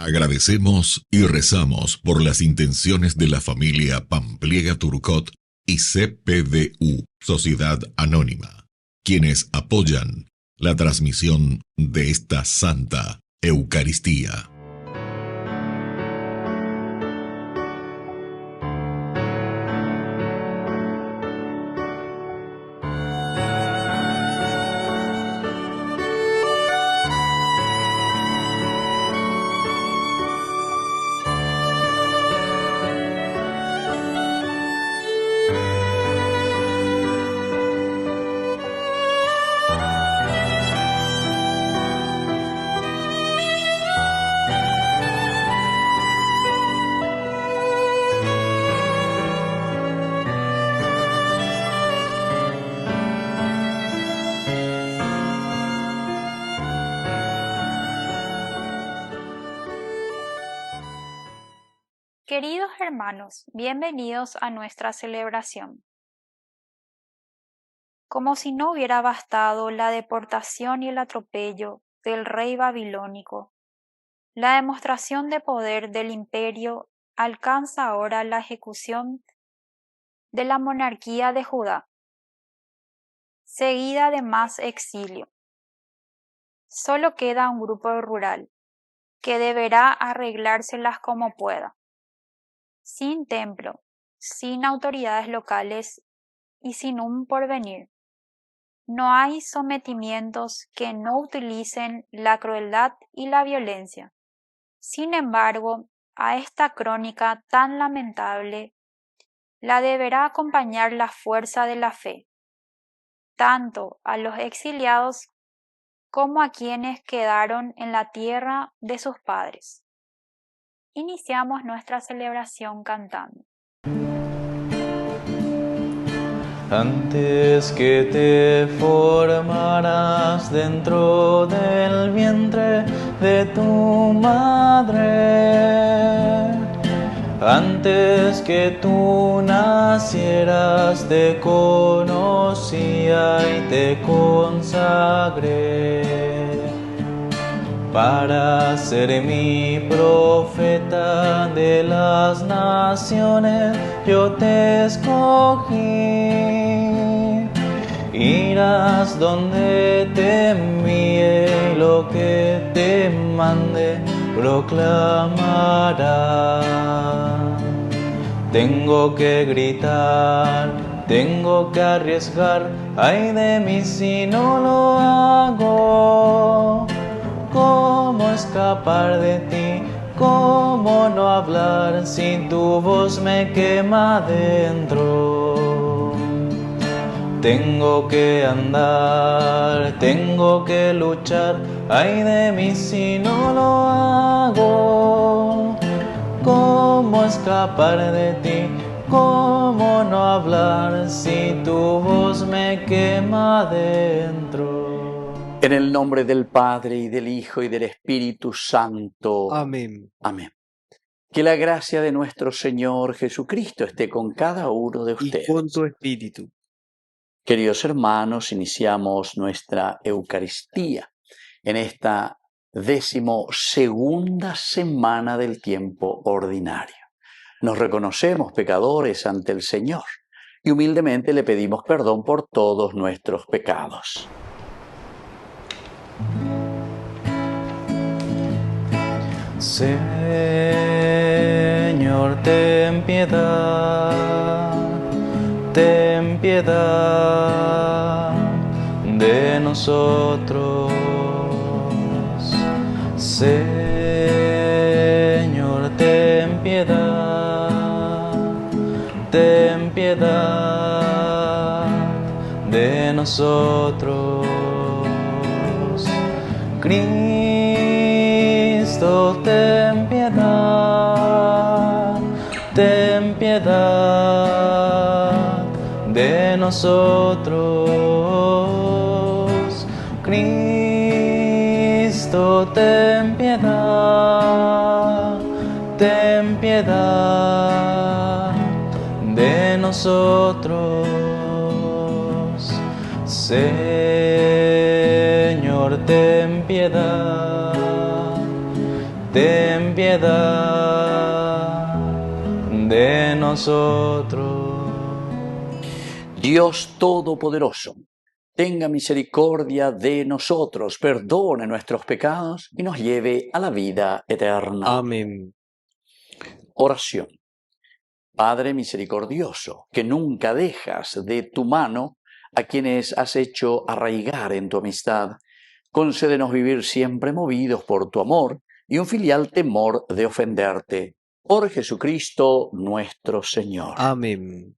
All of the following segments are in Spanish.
Agradecemos y rezamos por las intenciones de la familia Pampliega Turcot y CPDU, Sociedad Anónima, quienes apoyan la transmisión de esta Santa Eucaristía. Queridos hermanos, bienvenidos a nuestra celebración. Como si no hubiera bastado la deportación y el atropello del rey babilónico, la demostración de poder del imperio alcanza ahora la ejecución de la monarquía de Judá, seguida de más exilio. Solo queda un grupo rural, que deberá arreglárselas como pueda, sin templo, sin autoridades locales y sin un porvenir. No hay sometimientos que no utilicen la crueldad y la violencia. Sin embargo, a esta crónica tan lamentable la deberá acompañar la fuerza de la fe, tanto a los exiliados como a quienes quedaron en la tierra de sus padres. Iniciamos nuestra celebración cantando. Antes que te formaras dentro del vientre de tu madre, antes que tú nacieras te conocía y te consagré para ser mi profeta de las naciones. Yo te escogí. Irás donde te envíe y lo que te mande proclamarás. Tengo que gritar, tengo que arriesgar, ay de mí si no lo hago. ¿Cómo escapar de ti? ¿Cómo no hablar si tu voz me quema dentro? Tengo que andar, tengo que luchar, ay de mí si no lo hago. ¿Cómo escapar de ti? ¿Cómo no hablar si tu voz me quema dentro? En el nombre del Padre, y del Hijo, y del Espíritu Santo. Amén. Amén. Que la gracia de nuestro Señor Jesucristo esté con cada uno de ustedes. Y con tu espíritu. Queridos hermanos, iniciamos nuestra Eucaristía en esta 12ª semana del tiempo ordinario. Nos reconocemos pecadores ante el Señor y humildemente le pedimos perdón por todos nuestros pecados. Señor, ten piedad de nosotros. Señor, ten piedad de nosotros. Cristo, ten piedad de nosotros. Cristo, ten piedad de nosotros. Señor, ten piedad ten piedad de nosotros. Dios Todopoderoso, tenga misericordia de nosotros, perdone nuestros pecados y nos lleve a la vida eterna. Amén. Oración. Padre misericordioso, que nunca dejas de tu mano a quienes has hecho arraigar en tu amistad, concédenos vivir siempre movidos por tu amor y un filial temor de ofenderte. Por Jesucristo nuestro Señor. Amén.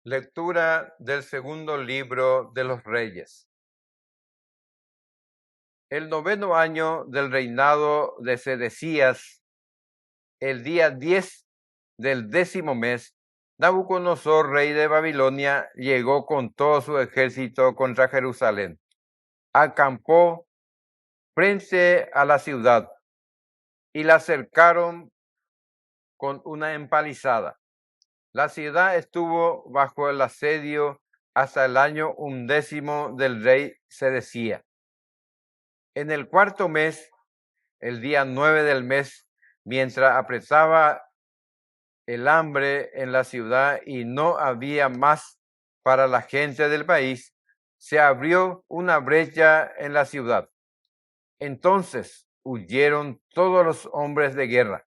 Lectura del segundo libro de los Reyes. El 9º año del reinado de Sedecías, el día 10 del 10º mes, Nabucodonosor, rey de Babilonia, llegó con todo su ejército contra Jerusalén. Acampó frente a la ciudad y la cercaron con una empalizada. La ciudad estuvo bajo el asedio hasta el año 11 del rey Sedecías. En el 4º mes, el día 9 del mes, mientras apretaba el hambre en la ciudad y no había más para la gente del país, se abrió una brecha en la ciudad. Entonces huyeron todos los hombres de guerra,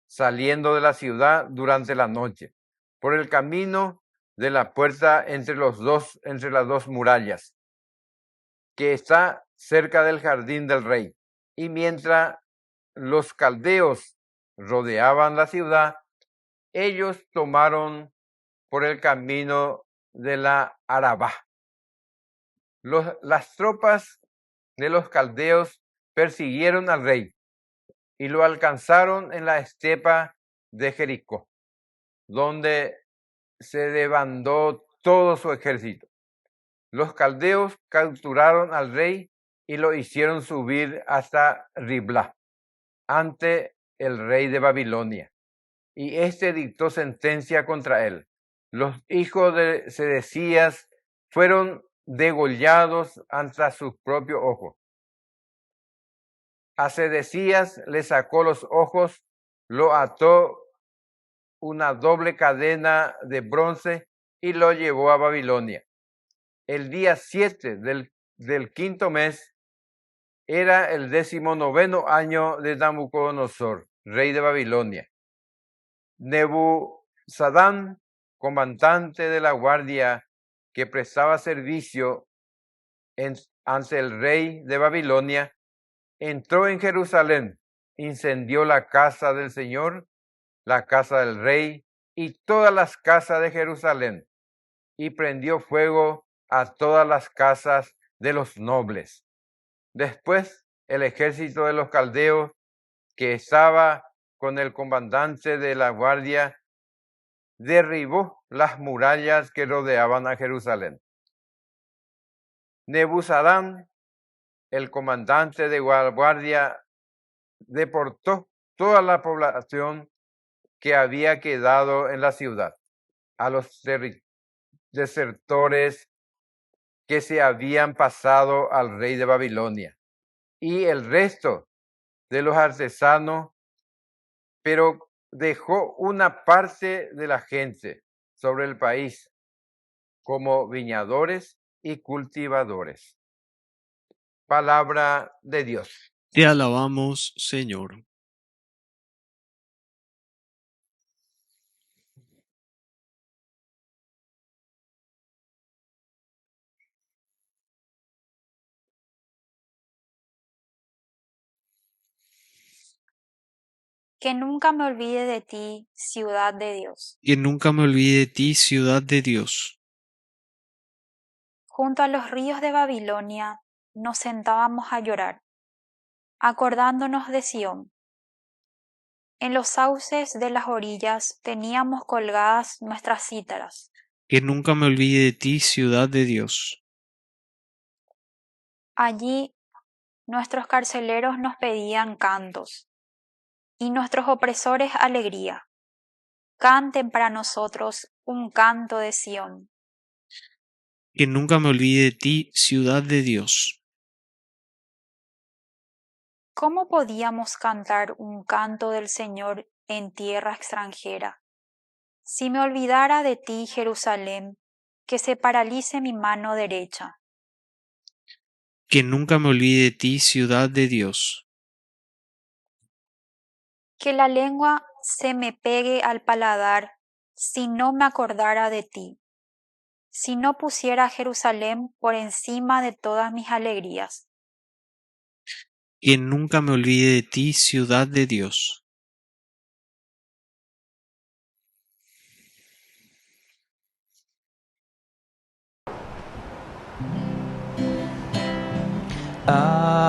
saliendo de la ciudad durante la noche, por el camino de la puerta entre las dos murallas, que está cerca del jardín del rey. Y mientras los caldeos rodeaban la ciudad, ellos tomaron por el camino de la Arabá. Las tropas de los caldeos persiguieron al rey y lo alcanzaron en la estepa de Jericó, donde se desbandó todo su ejército. Los caldeos capturaron al rey y lo hicieron subir hasta Ribla, ante el rey de Babilonia, y éste dictó sentencia contra él. Los hijos de Sedecías fueron degollados ante sus propios ojos. A Sedecías le sacó los ojos, lo ató una doble cadena de bronce y lo llevó a Babilonia. El día 7 del 5º mes era el 19º año de Nabucodonosor, rey de Babilonia. Nebuzaradán, comandante de la guardia que prestaba servicio ante el rey de Babilonia, entró en Jerusalén, incendió la casa del Señor, la casa del rey y todas las casas de Jerusalén, y prendió fuego a todas las casas de los nobles. Después, el ejército de los caldeos, que estaba con el comandante de la guardia, derribó las murallas que rodeaban a Jerusalén. Nebuzaradán, el comandante de guardia, deportó toda la población que había quedado en la ciudad, a los desertores que se habían pasado al rey de Babilonia, y el resto de los artesanos, pero dejó una parte de la gente sobre el país como viñadores y cultivadores. Palabra de Dios. Te alabamos, Señor. Que nunca me olvide de ti, ciudad de Dios. Que nunca me olvide de ti, ciudad de Dios. Junto a los ríos de Babilonia nos sentábamos a llorar, acordándonos de Sión. En los sauces de las orillas teníamos colgadas nuestras cítaras. Que nunca me olvide de ti, ciudad de Dios. Allí nuestros carceleros nos pedían cantos y nuestros opresores alegría. canten para nosotros un canto de Sión. Que nunca me olvide de ti, ciudad de Dios. ¿Cómo podíamos cantar un canto del Señor en tierra extranjera? Si me olvidara de ti, Jerusalén, que se paralice mi mano derecha. Que nunca me olvide de ti, ciudad de Dios. Que la lengua se me pegue al paladar si no me acordara de ti. Si no pusiera a Jerusalén por encima de todas mis alegrías. Que nunca me olvide de ti, ciudad de Dios. Aleluya,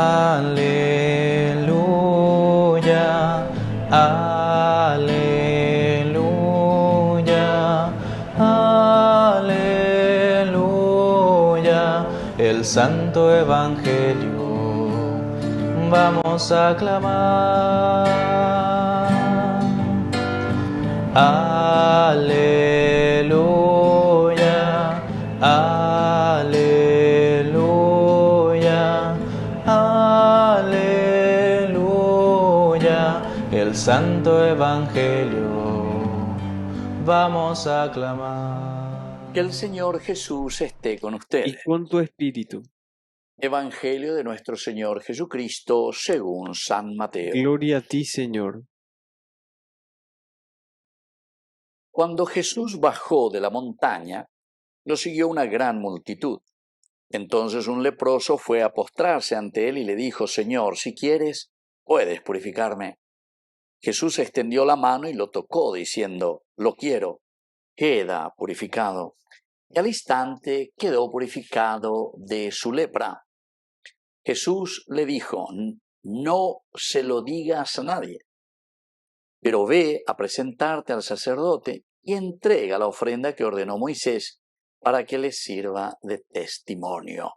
aleluya, aleluya. El Santo Evangelio vamos a clamar. Aleluya, aleluya, aleluya. El Santo Evangelio vamos a clamar. Que el Señor Jesús esté con Y ustedes. con tu espíritu. Evangelio de nuestro Señor Jesucristo según San Mateo. Gloria a ti, Señor. Cuando Jesús bajó de la montaña, lo siguió una gran multitud. Entonces un leproso fue a postrarse ante él y le dijo: Señor, si quieres, puedes purificarme. Jesús extendió la mano y lo tocó, diciendo: Lo quiero, queda purificado. Y al instante quedó purificado de su lepra. Jesús le dijo: No se lo digas a nadie, pero ve a presentarte al sacerdote y entrega la ofrenda que ordenó Moisés para que les sirva de testimonio.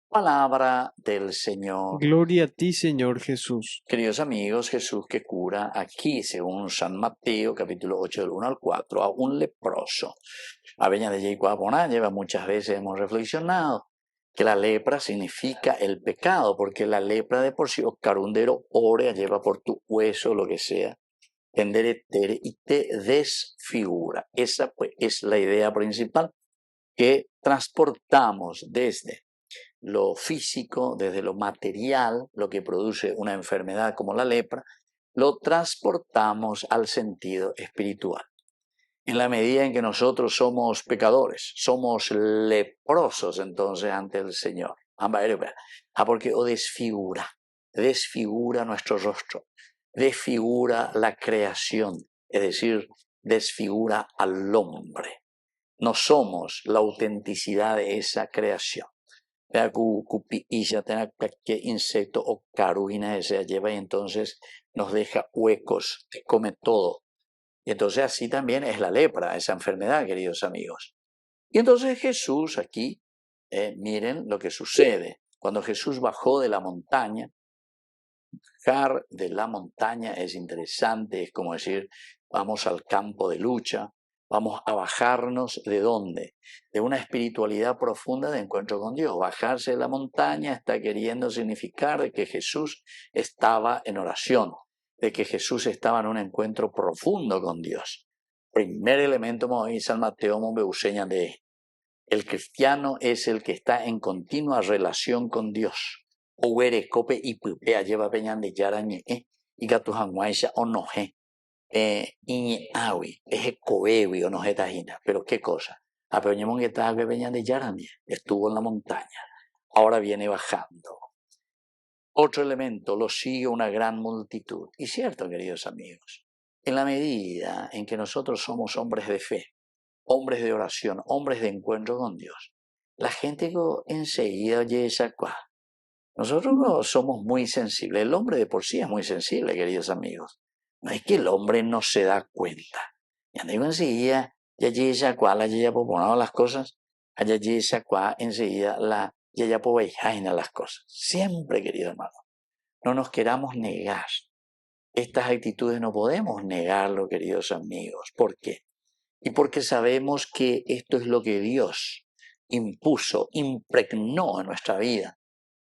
Palabra del Señor. Gloria a ti, Señor Jesús. Queridos amigos, Jesús que cura aquí, según San Mateo, capítulo 8, del 1 al 4, a un leproso. A veña de Yeicuaponá lleva muchas veces hemos reflexionado que la lepra significa el pecado, porque la lepra de por sí, o carundero, ore, lleva por tu hueso, lo que sea, tenderetere, y te desfigura. Esa pues es la idea principal que transportamos desde lo físico, desde lo material, lo que produce una enfermedad como la lepra, lo transportamos al sentido espiritual. En la medida en que nosotros somos pecadores, somos leprosos entonces ante el Señor. Porque o desfigura nuestro rostro, desfigura la creación, es decir, desfigura al hombre. No somos la autenticidad de esa creación. Insecto o carubina se lleva y entonces nos deja huecos, come todo. Y entonces así también es la lepra, esa enfermedad, queridos amigos. Y entonces Jesús aquí, miren lo que sucede. Cuando Jesús bajó de la montaña, bajar de la montaña es interesante, es como decir, vamos al campo de lucha, vamos a bajarnos ¿de dónde? De una espiritualidad profunda de encuentro con Dios. Bajarse de la montaña está queriendo significar de que Jesús estaba en oración, de que Jesús estaba en un encuentro profundo con Dios. Primer elemento, como dice San Mateo, de el cristiano es el que está en continua relación con Dios. Owerecope y pupea lleva peñan de yarañe y gatujanguaisha o noje. Iñeawi, es coewi o noje tajina. Pero qué cosa. Apeñemos que está peñan de yarañe. Estuvo en la montaña. Ahora viene bajando. Otro elemento, lo sigue una gran multitud. Y cierto, queridos amigos, en la medida en que nosotros somos hombres de fe, hombres de oración, hombres de encuentro con Dios, la gente enseguida oye esa cosa. Nosotros no somos muy sensibles. El hombre de por sí es muy sensible, queridos amigos. No es que el hombre no se da cuenta. Ya digo enseguida, ya oye esa cosa, la ya poner las cosas, allá oye esa cosa, enseguida la ya las cosas. Siempre, querido hermano, no nos queramos negar estas actitudes no podemos negarlo, queridos amigos. ¿Por qué? Y porque sabemos que esto es lo que Dios impuso, impregnó en nuestra vida,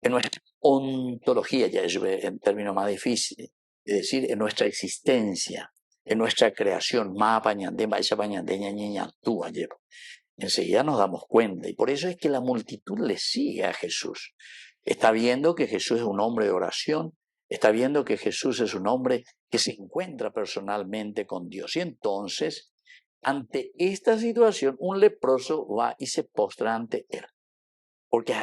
en nuestra ontología, ya es el término más difícil, es decir, en nuestra existencia, en nuestra creación. Enseguida nos damos cuenta, y por eso es que la multitud le sigue a Jesús. Está viendo que Jesús es un hombre de oración, está viendo que Jesús es un hombre que se encuentra personalmente con Dios. Y entonces, ante esta situación, un leproso va y se postra ante él. Porque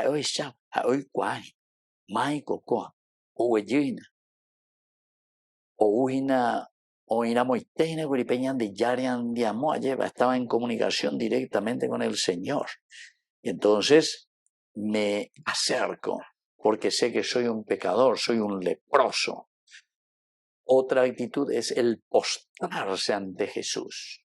estaba en comunicación directamente con el Señor. Y entonces me acerco, porque sé que soy un pecador, soy un leproso. Otra actitud es el postrarse ante Jesús.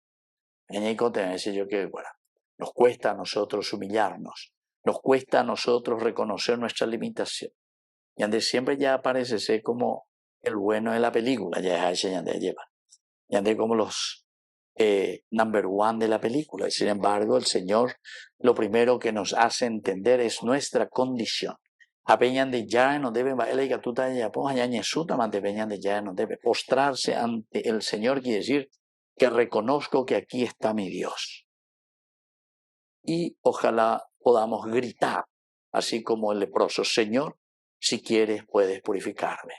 Nos cuesta a nosotros humillarnos, nos cuesta a nosotros reconocer nuestra limitación. Y antes siempre ya aparece ser como el bueno de la película, ya como los number one de la película. Y sin embargo, el Señor lo primero que nos hace entender es nuestra condición. Postrarse ante el Señor quiere decir que reconozco que aquí está mi Dios. Y ojalá podamos gritar, así como el leproso: Señor, si quieres puedes purificarme.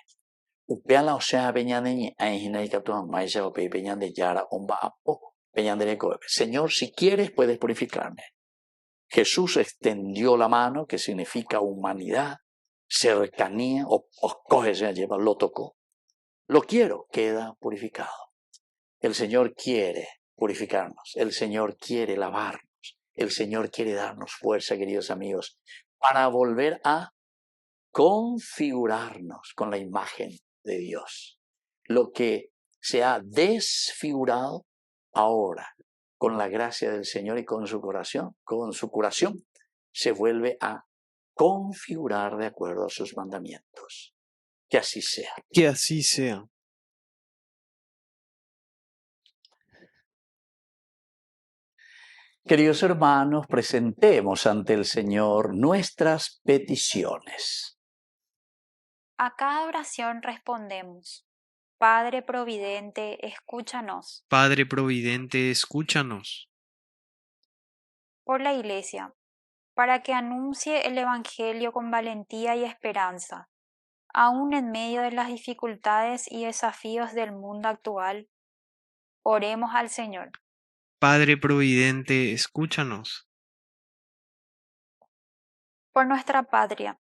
Señor, si quieres puedes purificarme. Jesús extendió la mano, que significa humanidad, cercanía, lo tocó. Lo quiero, queda purificado. El Señor quiere purificarnos, el Señor quiere lavarnos, el Señor quiere darnos fuerza, queridos amigos, para volver a configurarnos con la imagen de Dios. Lo que se ha desfigurado ahora, con la gracia del Señor y con su curación, se vuelve a configurar de acuerdo a sus mandamientos. Que así sea. Que así sea. Queridos hermanos, presentemos ante el Señor nuestras peticiones. A cada oración respondemos: Padre Providente, escúchanos. Padre Providente, escúchanos. Por la Iglesia, para que anuncie el Evangelio con valentía y esperanza, aún en medio de las dificultades y desafíos del mundo actual, oremos al Señor. Padre Providente, escúchanos. Por nuestra patria,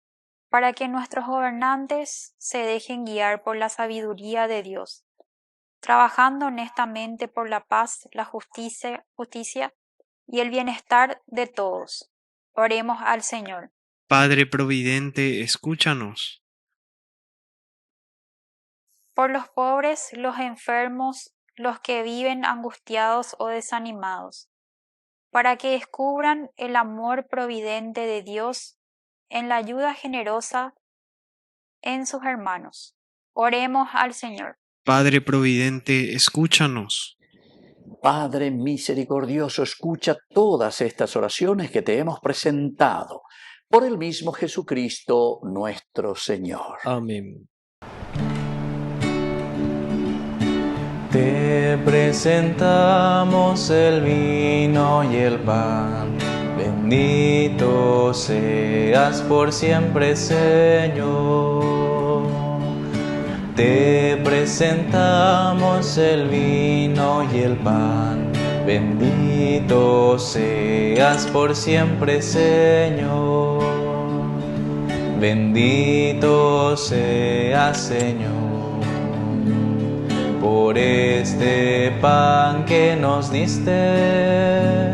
para que nuestros gobernantes se dejen guiar por la sabiduría de Dios, trabajando honestamente por la paz, la justicia y el bienestar de todos. Oremos al Señor. Padre Providente, escúchanos. Por los pobres, los enfermos, los que viven angustiados o desanimados, para que descubran el amor providente de Dios en la ayuda generosa en sus hermanos. Oremos al Señor. Padre Providente, escúchanos. Padre misericordioso, escucha todas estas oraciones que te hemos presentado por el mismo Jesucristo nuestro Señor. Amén. Te presentamos el vino y el pan. Bendito seas por siempre, Señor. Te presentamos el vino y el pan. Bendito seas por siempre, Señor. Bendito seas, Señor, por este pan que nos diste,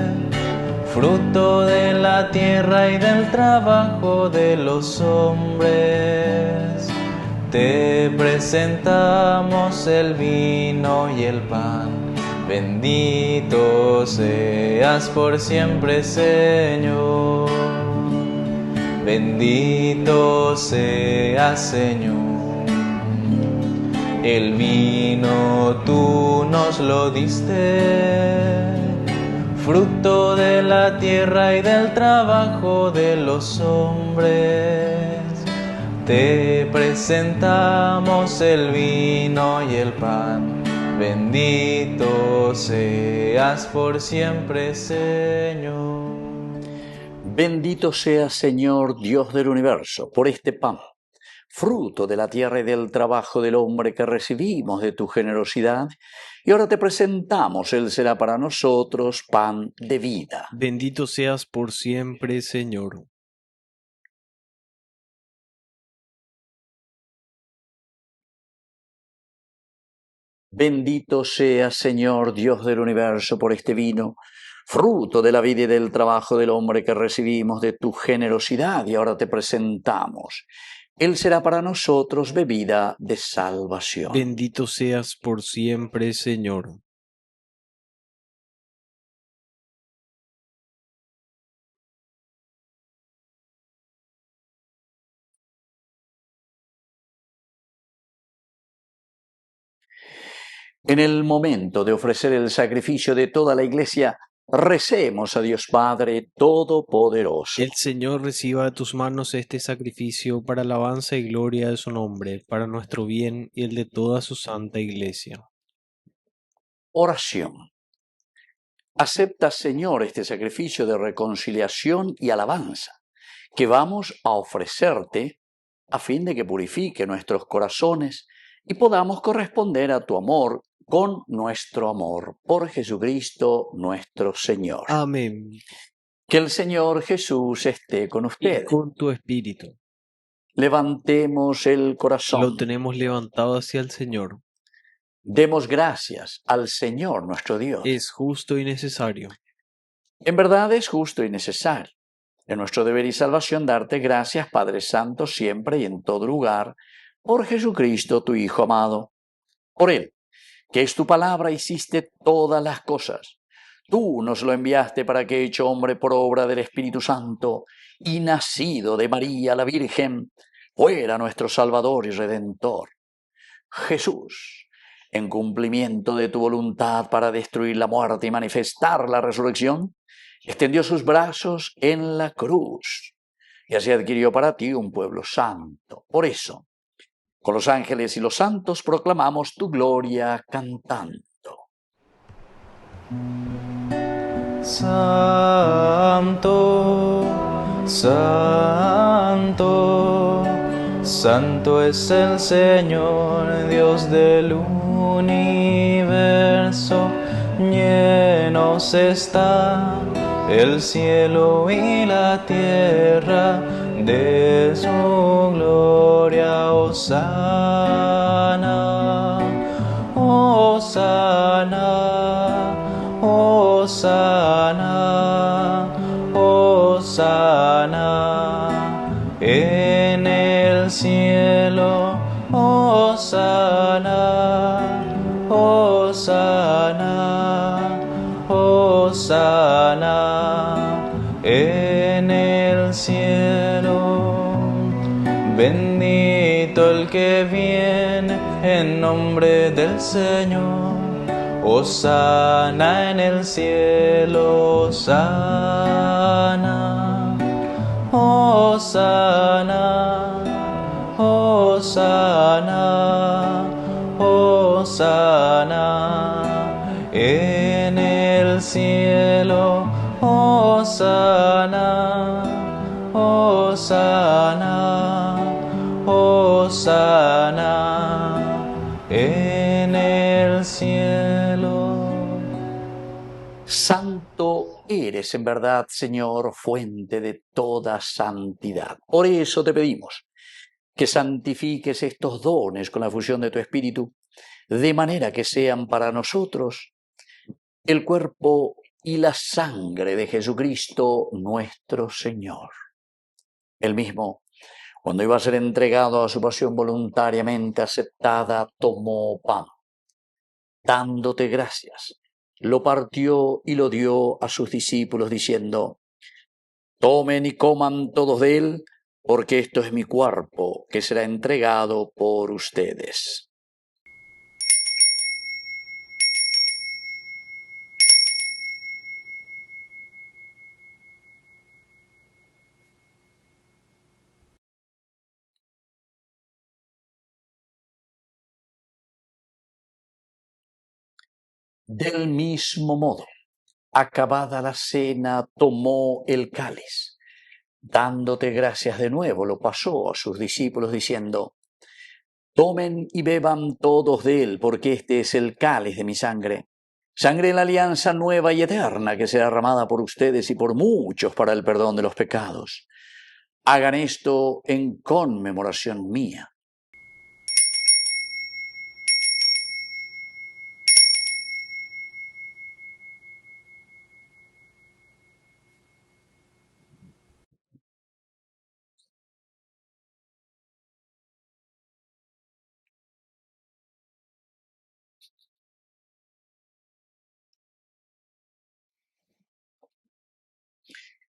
fruto de la tierra y del trabajo de los hombres. Te presentamos el vino y el pan. Bendito seas por siempre, Señor. Bendito seas, Señor. el vino tú nos lo diste, fruto de la tierra y del trabajo de los hombres. Te presentamos el vino y el pan, bendito seas por siempre, Señor. Bendito seas, Señor, Dios del universo, por este pan, fruto de la tierra y del trabajo del hombre que recibimos de tu generosidad, y ahora te presentamos, Él será para nosotros pan de vida. Bendito seas por siempre, Señor. Bendito seas, Señor, Dios del universo, por este vino, fruto de la vida y del trabajo del hombre que recibimos de tu generosidad, y ahora te presentamos. Él será para nosotros bebida de salvación. Bendito seas por siempre, Señor. En el momento de ofrecer el sacrificio de toda la Iglesia, recemos a Dios Padre Todopoderoso. El Señor reciba de tus manos este sacrificio para alabanza y gloria de su nombre, para nuestro bien y el de toda su santa Iglesia. Oración. Acepta, Señor, este sacrificio de reconciliación y alabanza que vamos a ofrecerte a fin de que purifique nuestros corazones y podamos corresponder a tu amor con nuestro amor por Jesucristo nuestro Señor. Amén. Que el Señor Jesús esté con Y ustedes. con tu espíritu. Levantemos el corazón. Lo tenemos levantado hacia el Señor. Demos gracias al Señor nuestro Dios. Es justo y necesario. En verdad es justo y necesario. Es nuestro deber y salvación darte gracias, Padre Santo, siempre y en todo lugar, por Jesucristo, tu Hijo amado. Por Él, que es tu palabra, hiciste todas las cosas. Tú nos lo enviaste para que, hecho hombre por obra del Espíritu Santo y nacido de María la Virgen, fuera nuestro Salvador y Redentor. Jesús, en cumplimiento de tu voluntad para destruir la muerte y manifestar la resurrección, extendió sus brazos en la cruz y así adquirió para ti un pueblo santo. Por eso, con los ángeles y los santos proclamamos tu gloria cantando. Santo, santo, santo es el Señor, Dios del universo. Llenos está el cielo y la tierra de su gloria. Hosana, hosana, hosana, hosana en el cielo. Hosana, hosana, hosana en el cielo. Bendito el que viene en nombre del Señor. Hosana en el cielo. Hosana, hosana, hosana, hosana en el cielo. Hosana, hosana, hosana en el cielo. Santo eres en verdad, Señor, fuente de toda santidad. Por eso te pedimos que santifiques estos dones con la fusión de tu Espíritu, de manera que sean para nosotros el cuerpo y la sangre de Jesucristo nuestro Señor. Él mismo, cuando iba a ser entregado a su pasión voluntariamente aceptada, tomó pan. Dándote gracias, lo partió y lo dio a sus discípulos, diciendo: tomen y coman todos de él, porque esto es mi cuerpo, que será entregado por ustedes. Del mismo modo, acabada la cena, tomó el cáliz. Dándote gracias de nuevo, lo pasó a sus discípulos diciendo: Tomen y beban todos de él, porque este es el cáliz de mi sangre, sangre de la alianza nueva y eterna, que será derramada por ustedes y por muchos para el perdón de los pecados. Hagan esto en conmemoración mía.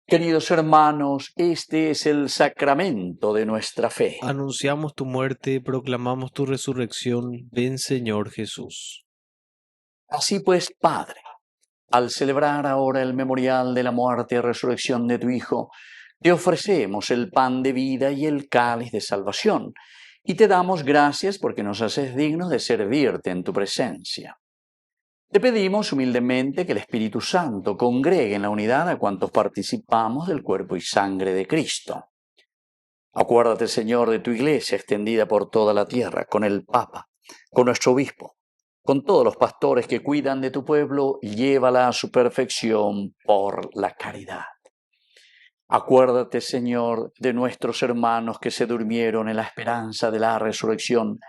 Queridos hermanos, este es el sacramento de nuestra fe. Anunciamos tu muerte, proclamamos tu resurrección. Ven, Señor Jesús. Así pues, Padre, al celebrar ahora el memorial de la muerte y resurrección de tu Hijo, te ofrecemos el pan de vida y el cáliz de salvación, y te damos gracias porque nos haces dignos de servirte en tu presencia. Te pedimos humildemente que el Espíritu Santo congregue en la unidad a cuantos participamos del cuerpo y sangre de Cristo. Acuérdate, Señor, de tu Iglesia extendida por toda la tierra, con el Papa, con nuestro Obispo, con todos los pastores que cuidan de tu pueblo, llévala a su perfección por la caridad. Acuérdate, Señor, de nuestros hermanos que se durmieron en la esperanza de la resurrección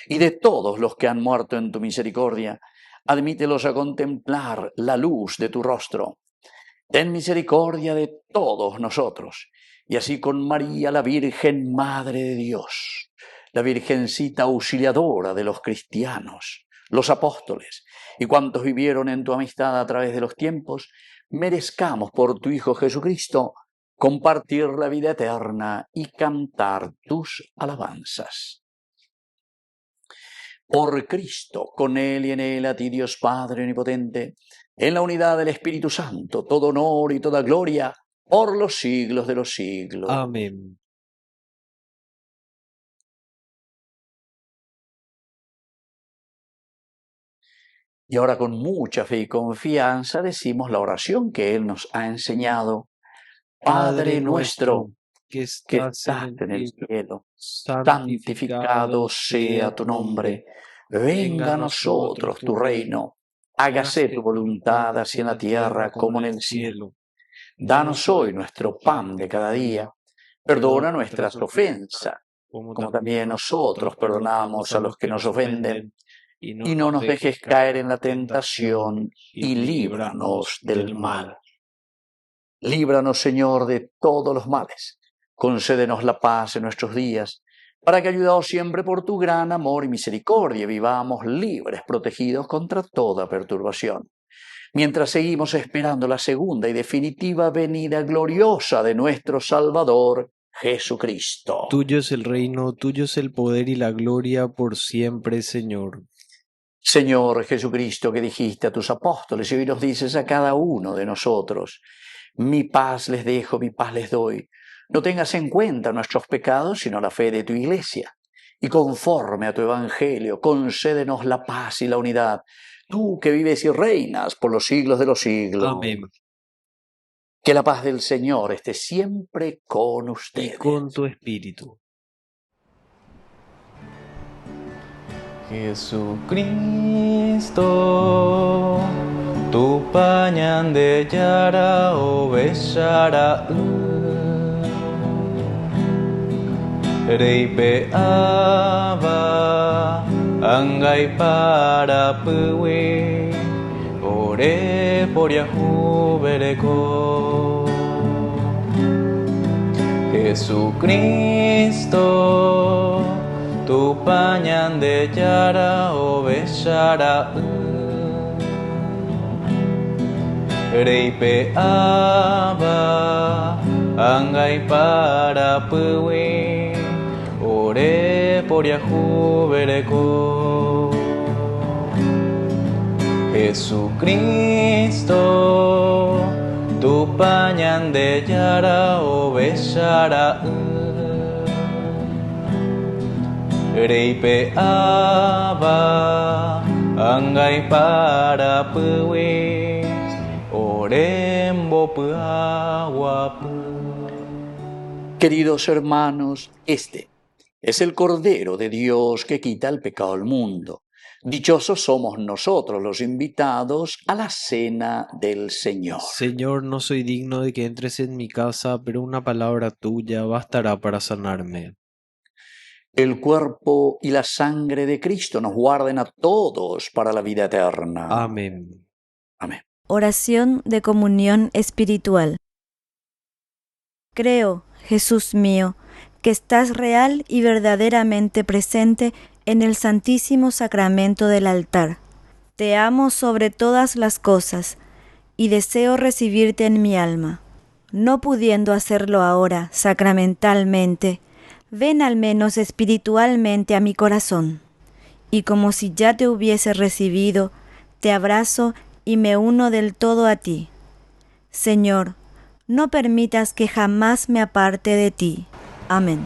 y de todos los que han muerto en tu misericordia. Admítelos a contemplar la luz de tu rostro. Ten misericordia de todos nosotros, y así con María, la Virgen Madre de Dios, la Virgencita auxiliadora de los cristianos, los apóstoles y cuantos vivieron en tu amistad a través de los tiempos, merezcamos por tu Hijo Jesucristo compartir la vida eterna y cantar tus alabanzas. Por Cristo, con Él y en Él, a ti Dios Padre Omnipotente, en la unidad del Espíritu Santo, todo honor y toda gloria, por los siglos de los siglos. Amén. Y ahora con mucha fe y confianza decimos la oración que Él nos ha enseñado. Padre nuestro, que estás en el cielo, santificado sea tu nombre. Venga a nosotros tu reino. Hágase tu voluntad así en la tierra como en el cielo. Danos hoy nuestro pan de cada día. Perdona nuestras ofensas, como también nosotros perdonamos a los que nos ofenden. Y no nos dejes caer en la tentación, y líbranos del mal. Líbranos, Señor, de todos los males. Concédenos la paz en nuestros días, para que, ayudados siempre por tu gran amor y misericordia, vivamos libres, protegidos contra toda perturbación, mientras seguimos esperando la segunda y definitiva venida gloriosa de nuestro Salvador, Jesucristo. Tuyo es el reino, tuyo es el poder y la gloria por siempre, Señor. Señor Jesucristo, que dijiste a tus apóstoles y hoy nos dices a cada uno de nosotros: mi paz les dejo, mi paz les doy. No tengas en cuenta nuestros pecados, sino la fe de tu Iglesia. Y conforme a tu Evangelio, concédenos la paz y la unidad, tú que vives y reinas por los siglos de los siglos. Amén. Que la paz del Señor esté siempre con ustedes. Y con tu espíritu. Jesucristo, tu pañan yara o besara Reipe aba angay para puwe ore por Yahu bereko. Jesucristo, tu pañan yara o besara Reipe aba angay para puwe ore por Yahu bereko. Jesucristo, tu pañan yara o besara Reipe aba Angai para puwis, orembo puaguapu. Queridos hermanos, este es el Cordero de Dios que quita el pecado del mundo. Dichosos somos nosotros los invitados a la cena del Señor. Señor, no soy digno de que entres en mi casa, pero una palabra tuya bastará para sanarme. El cuerpo y la sangre de Cristo nos guarden a todos para la vida eterna. Amén. Amén. Oración de comunión espiritual. Creo, Jesús mío, que estás real y verdaderamente presente en el Santísimo Sacramento del altar. Te amo sobre todas las cosas y deseo recibirte en mi alma. No pudiendo hacerlo ahora sacramentalmente, ven al menos espiritualmente a mi corazón, y como si ya te hubiese recibido, te abrazo y me uno del todo a ti. Señor, no permitas que jamás me aparte de ti. Amén.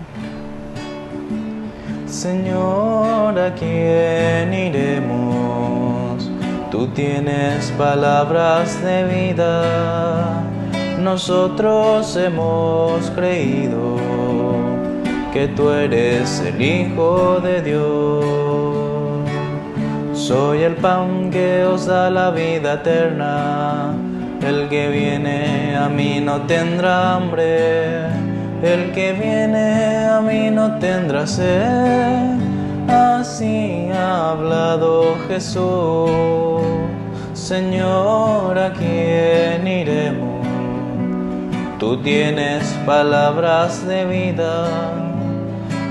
Señor, ¿a quién iremos? Tú tienes palabras de vida. Nosotros hemos creído que tú eres el Hijo de Dios. Soy el pan que os da la vida eterna. El que viene a mí no tendrá hambre. El que viene a mí no tendrá sed. Así ha hablado Jesús. Señor, ¿a quién iremos? Tú tienes palabras de vida.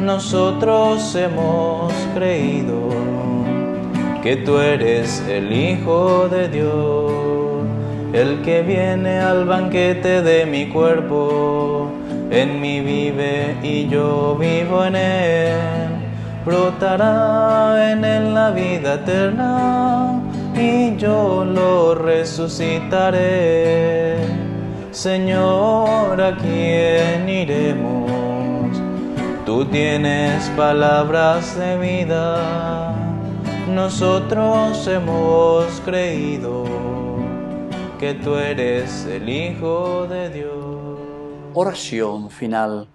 Nosotros hemos creído que tú eres el Hijo de Dios, el que viene al banquete de mi cuerpo. En mí vive y yo vivo en él. Brotará en él la vida eterna y yo lo resucitaré. Señor, ¿a quién iremos? Tú tienes palabras de vida. Nosotros hemos creído que tú eres el Hijo de Dios. Oración final.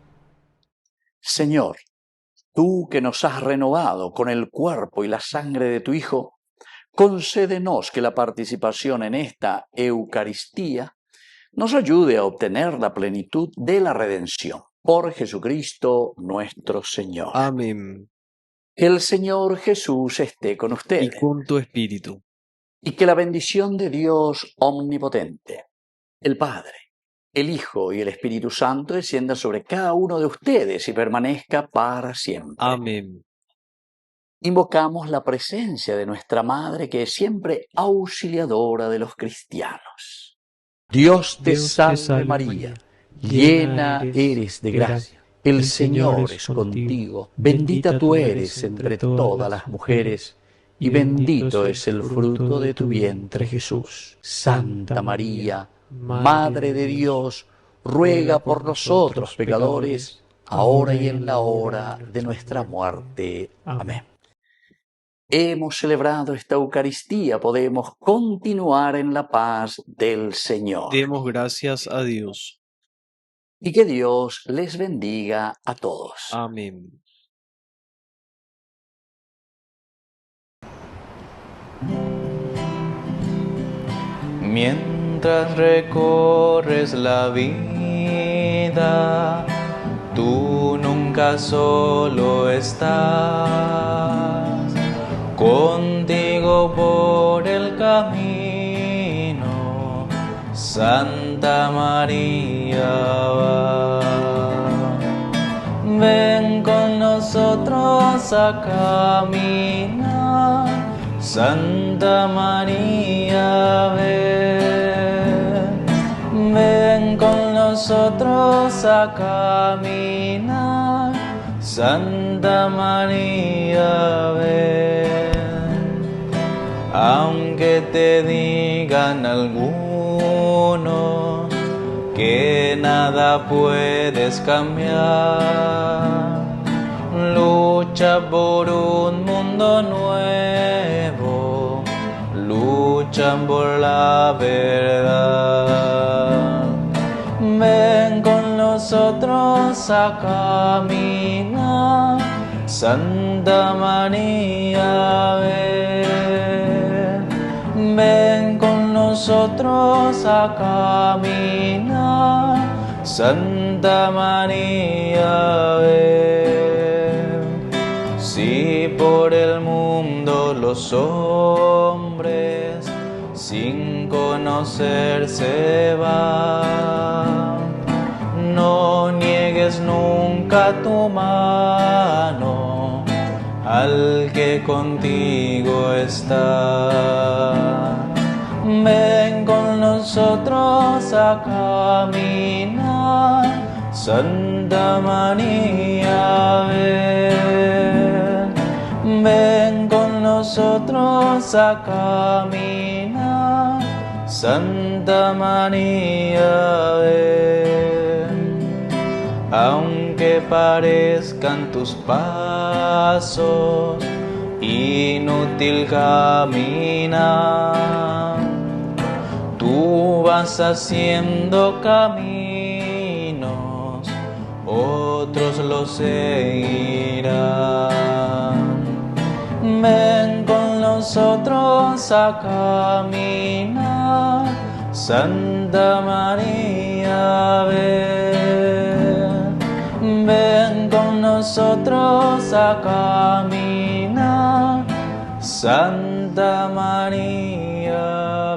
Señor, tú que nos has renovado con el cuerpo y la sangre de tu Hijo, concédenos que la participación en esta Eucaristía nos ayude a obtener la plenitud de la redención. Por Jesucristo nuestro Señor. Amén. El Señor Jesús esté con ustedes. Y con tu espíritu. Y que la bendición de Dios omnipotente, el Padre, el Hijo y el Espíritu Santo descienda sobre cada uno de ustedes y permanezca para siempre. Amén. Invocamos la presencia de nuestra Madre, que es siempre auxiliadora de los cristianos. Dios te salve María, llena eres de gracia. El Señor es contigo. Bendita tú eres entre todas las mujeres, y bendito es el fruto de tu vientre, Jesús. Santa María, Madre de Dios, ruega por nosotros pecadores, ahora y en la hora de nuestra muerte. Amén. Hemos celebrado esta Eucaristía, podemos continuar en la paz del Señor. Demos gracias a Dios. Y que Dios les bendiga a todos. Amén. Mientras recorres la vida, tú nunca solo estás. Contigo por el camino, Santa María va. Ven con nosotros a caminar, Santa María, ven. Ven con nosotros a caminar, Santa María, ven. Aunque te digan algunos que nada puedes cambiar, lucha por un mundo nuevo, luchan por la verdad. Ven con nosotros a caminar, Santa María, ven. Ven con nosotros a caminar, Santa María, ven. Si por el mundo los hombres sin conocerse van, no niegues nunca tu mano al que contigo está. Ven con nosotros a caminar, Santa María, ven. Ven con nosotros a caminar, Santa María, ven. Aunque parezcan tus pasos inútil caminar, tú vas haciendo caminos, otros los seguirán. Ven con nosotros a caminar, Santa María, ven. Ven con nosotros a caminar, Santa María,